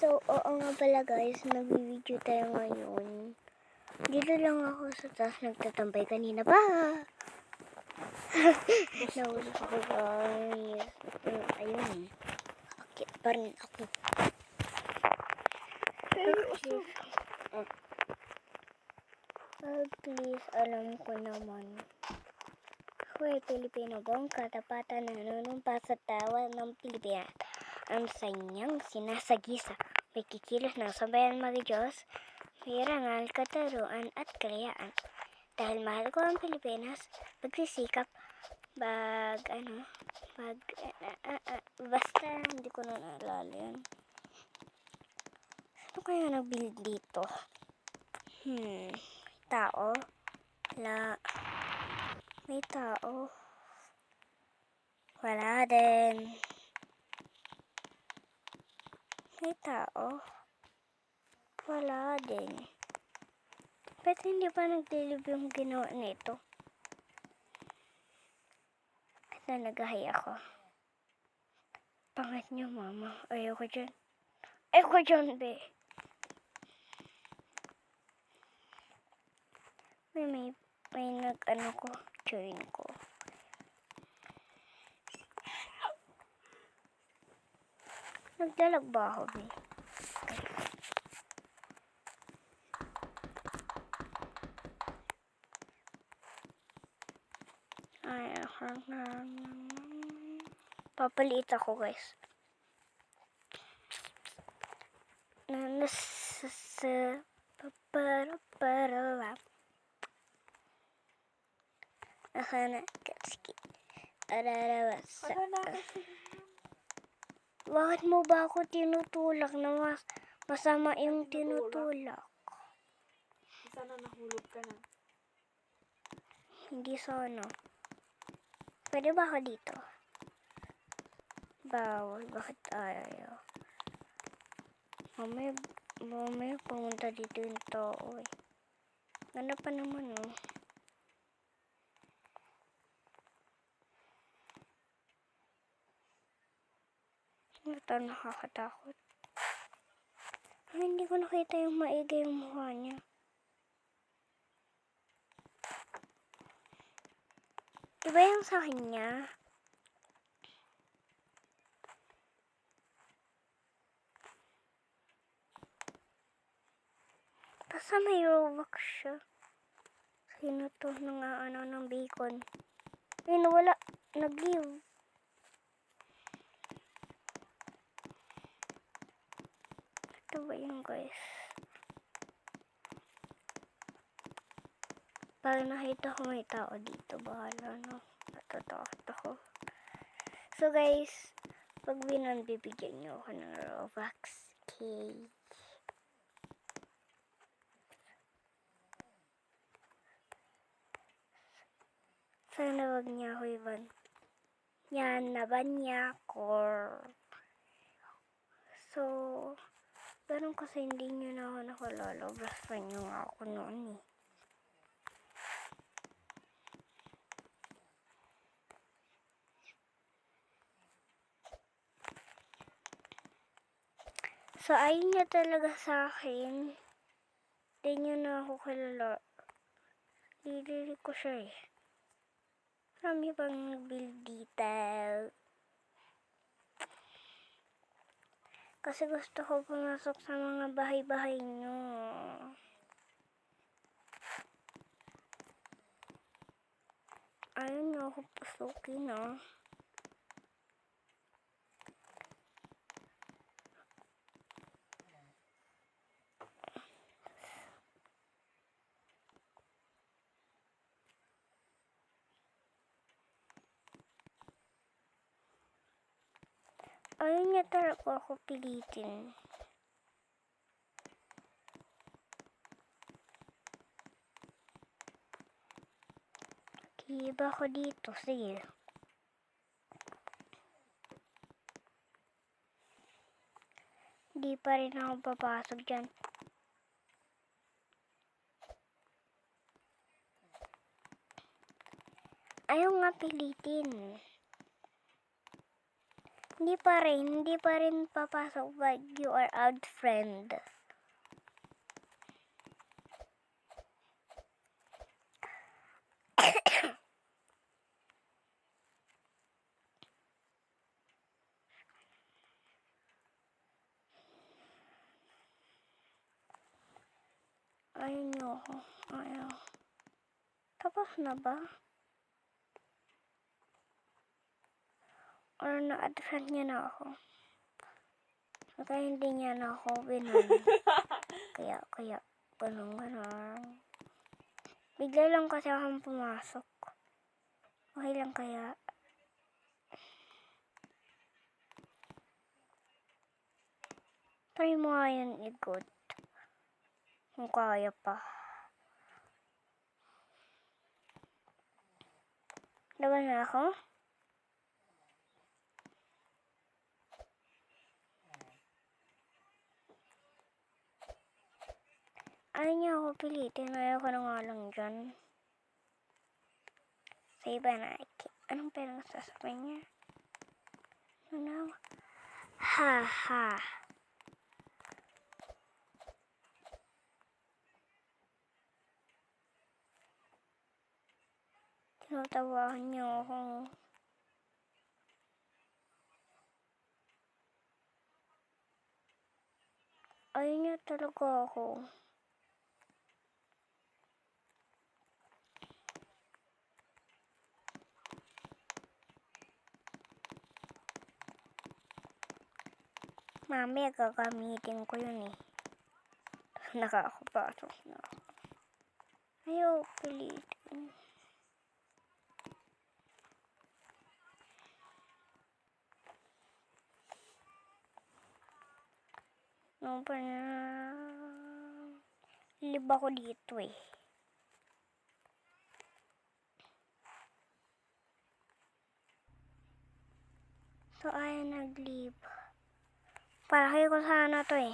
So, oo nga pala guys, nag-video tayo ngayon. Dito lang ako sa taas nagtatambay kanina pa. Nahulog ako guys. Ayun. Akit pa rin ako. Please, alam ko naman. Hoy, Pilipino bong katapatan na nanunumpa sa tawa ng Pilipinas. Ang sanyang sinasagisa, may kikilos ng sambayan mag-Diyos, may rangal, kataruan at kalayaan. Dahil mahal ko ang Pilipinas, magsisikap, basta hindi ko na naalala yan. Sino kaya nag-build dito? Tao? Wala. May tao? Wala din. May tao? Wala din. Ba't hindi pa nagdilib yung ginawa nito? At nagahay ako. Pangat niyo, mama. Ayoko dyan. Ayoko dyan, be. May nag-ano ko. Join ko. Nagdalag ba ako, be? Papaliit ako guys. Bakit mo ba ako tinutulak na masama yung tinutulak? Sana nahulog ka na. Hindi sana. Pwede ba ako dito? Bawal. Bakit ayaw? Mamaya pumunta dito yung tao eh. Ganda pa naman oh. Ito nakakatakot. Hindi ko nakita yung maigi yung mukha niya. Iba yung sa kanya. Basta may Robux siya. Sino to ng bacon? Ay, nawala. Nag-leave. Ito ba yun, guys? Pag nakita ko may tao dito, bahala no. Natatakot ako. So, guys, pag binan, bibigyan nyo ako ng Robux cake. Sana wag niya ako iban. Yan, naban niya ako. So, ganun kasi hindi nyo na ako nakalala. Basta nyo nga ako noon eh. So, ayun niya talaga sa akin. Hindi nyo na ako kilala. Lilili ko siya eh. Marami pang nag-build detail. Kasi gusto ko pumasok sa mga bahay-bahay nyo. Ayun na ako pasukin ah. Ayun niya talaga ako pilitin. Iba ako dito. Sige. Hindi pa rin ako papasok dyan. Ayaw nga pilitin. Hindi pa rin papasok but you are out friend. Ayaw niyo ako. Ayaw. Tapos na ba? Or na-add friend niya na ako? Kaya hindi niya na ako binan. kaya, ganun. Bigla lang kasi akong pumasok. Okay lang kaya. Try mo nga yun i-good. Kung kaya pa. Laban na ako? Ayaw niya ako pilitin. Ayaw ko na nga lang dyan. Sa iba na. Anong pera sasabihin niya? Ano? Ha. Tinatawahan niyo ako. Ayaw niya talaga ako. Mamaya gagamitin ko yun eh. Nakakapasok na ako. Ayaw pilitin. No pa na. Lib ako dito eh. So ayaw nag-leave. Palaki ko sana to eh.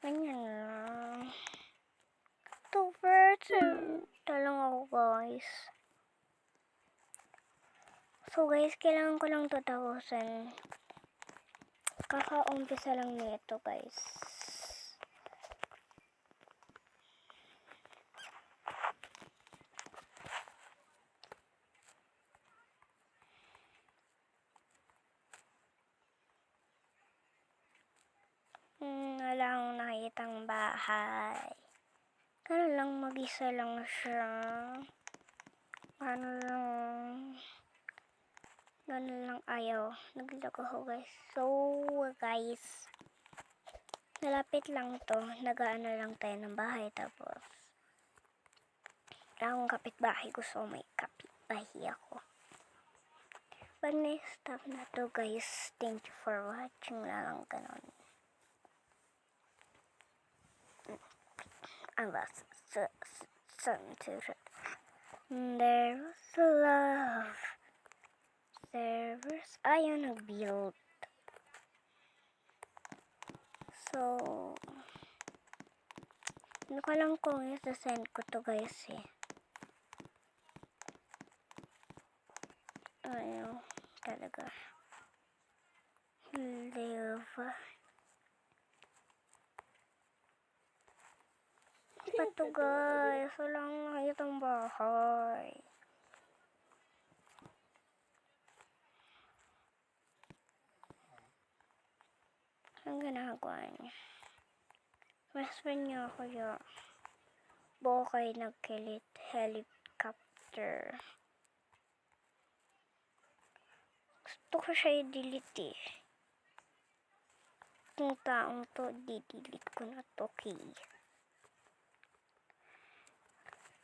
Ganyan lang. 2%. Talang ako guys. So guys, kailangan ko lang 2,000. Kaka-umpisa lang nito guys. Wala akong nakitang bahay. Ganun lang, mag-isa lang siya. Ganun lang ayaw. Naglag ako guys. So guys, nalapit lang to. Nag-ano lang tayo ng bahay. Tapos wala akong kapitbahay. Gusto ko may kapitbahay ako. But next stop na to guys. Thank you for watching. Wala lang ganun. There was love. Servers ayaw nag-build. So, hindi ko alam kung isa-send ko to guys eh. Ayaw talaga. Live. Pato guys, walang nakitang bahay. Ang ginagawa niya. Mas friend niya ako yun. Bukay nagkilit helicopter. Gusto ko siya i-delete eh. Yung taong to, di-delete ko na to key.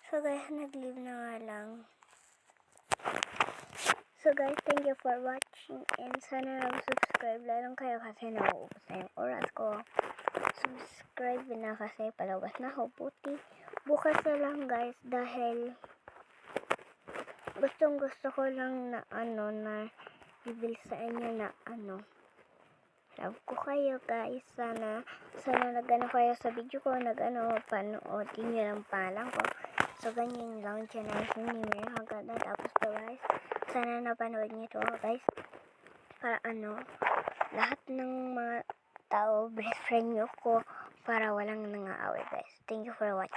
So guys, nag-leave na nga lang. So guys, thank you for watching and sana nag-subscribe lang kayo kasi nauubos na yung oras ko. Subscribe na kasi palabas na ako puti. Bukas na lang guys dahil gusto ko lang na na reveal sa inyo na love ko kayo guys. Sana nag-ano kayo sa video ko, panoodin nyo lang pangalan ko. So, ganyan lang channel ni Mary hanggang natapos to guys. Sana napanood niyo to guys. Para lahat ng mga tao, best friend niyo ko para walang nangaaway guys. Thank you for watching.